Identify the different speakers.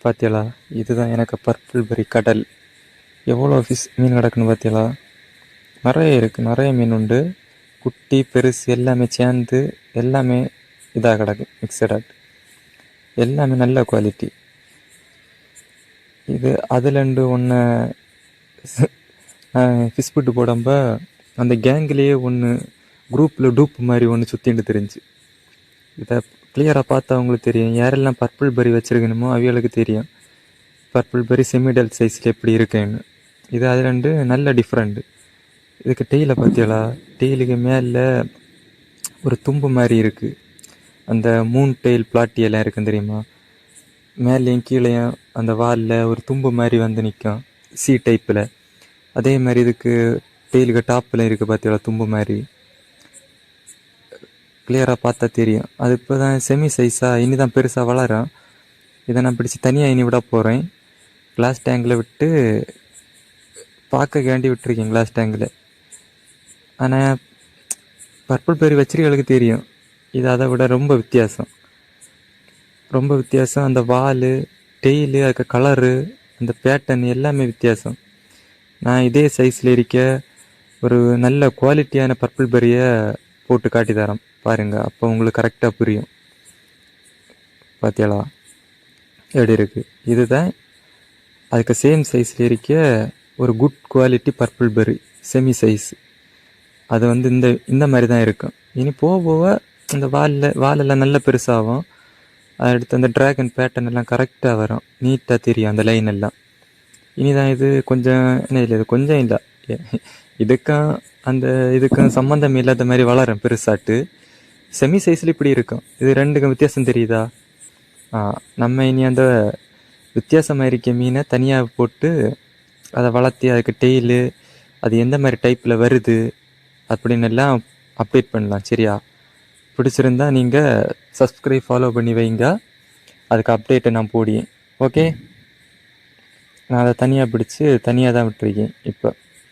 Speaker 1: பார்த்தீங்களா? இதுதான் எனக்கு பர்பிள் பெரி கடல். எவ்வளோ மீன் கிடக்குன்னு பார்த்தீங்களா? நிறைய இருக்குது, நிறைய மீன் உண்டு. குட்டி பெருசு எல்லாமே சேர்ந்து எல்லாமே இதாக கிடக்கு, மிக்சடாக. எல்லாமே நல்ல குவாலிட்டி. இது அதுலண்டு ஒன்று ஃபிஷ் புட்டு போடம்ப அந்த கேங்லேயே ஒன்று குரூப்பில் டூப் மாதிரி ஒன்று சுற்றிட்டு தெரிஞ்சு. இதை கிளியராக பார்த்தா அவங்களுக்கு தெரியும். யாரெல்லாம் பர்பிள் பெரி வச்சுருக்கணுமோ அவைகளுக்கு தெரியும் பர்பிள் பெரி செமிடல் சைஸில் எப்படி இருக்குன்னு. இது அது ரெண்டு நல்ல டிஃப்ரெண்ட்டு. இதுக்கு டெய்லை பார்த்தீங்களா? டெய்லுக்கு மேலே ஒரு தும்பு மாதிரி இருக்குது. அந்த மூன் டெயில் பிளாட்டியெல்லாம் இருக்குன்னு தெரியுமா? மேலேயும் கீழேயும் அந்த வாலில் ஒரு தும்பு மாதிரி வந்து நிற்கும், சி டைப்பில். அதே மாதிரி இதுக்கு டெய்லுக்கு டாப்பில் இருக்குது பார்த்தீங்களா, தும்பு மாதிரி. கிளியராக பார்த்தா தெரியும். அது இப்போ தான் செமி சைஸாக இனி தான் பெருசாக வளரும். இதை நான் பிடிச்சி தனியாக இனி விட போகிறேன். கிளாஸ் டேங்கில் விட்டு பார்க்க கேண்டி விட்டுருக்கேன், கிளாஸ் டேங்கில். ஆனால் பர்பிள் பெரி வச்சிருக்கங்களுக்கு தெரியும், இது அதை விட ரொம்ப வித்தியாசம். ரொம்ப வித்தியாசம். அந்த வால், டெய்லு, அதுக்கு கலரு, அந்த பேட்டர்ன் எல்லாமே வித்தியாசம். நான் இதே சைஸில் இருக்க ஒரு நல்ல குவாலிட்டியான பர்பிள் பெரியை போட்டு காட்டி தரேன் பாருங்கள். அப்போ உங்களுக்கு கரெக்டாக புரியும். பார்த்தியாளா எப்படி இருக்குது? இதுதான் அதுக்கு சேம் சைஸில் இருக்க ஒரு குட் குவாலிட்டி பர்பிள் பெரி செமி சைஸ். அது வந்து இந்த மாதிரி தான் இருக்கும். இனி போக போக இந்த வாலெல்லாம் நல்ல பெருசாகும். அடுத்து அந்த ட்ராகன் பேட்டர்ன் எல்லாம் கரெக்டாக வரும், நீட்டாக தெரியும் அந்த லைன் எல்லாம். இனிதான் இது கொஞ்சம் என்ன இல்லை, இது கொஞ்சம் இல்லை, இதுக்கும் சம்மந்தம் இல்லாத மாதிரி வளரும் பெருசாட்டு. செமி சைஸில் இப்படி இருக்கும். இது ரெண்டுக்கும் வித்தியாசம் தெரியுதா? நம்ம இனி அந்த வித்தியாசமாக இருக்க மீனை தனியாக போட்டு அதை வளர்த்தி அதுக்கு டெய்லு அது எந்த மாதிரி டைப்பில் வருது அப்படின்னு எல்லாம் அப்டேட் பண்ணலாம். சரியா? பிடிச்சிருந்தா நீங்கள் சப்ஸ்கிரைப் ஃபாலோ பண்ணி வைங்க. அதுக்கு அப்டேட்டை நான் போடியேன். ஓகே, நான் அதை தனியாக பிடிச்சி தனியாக தான் விட்டுருக்கேன் இப்போ.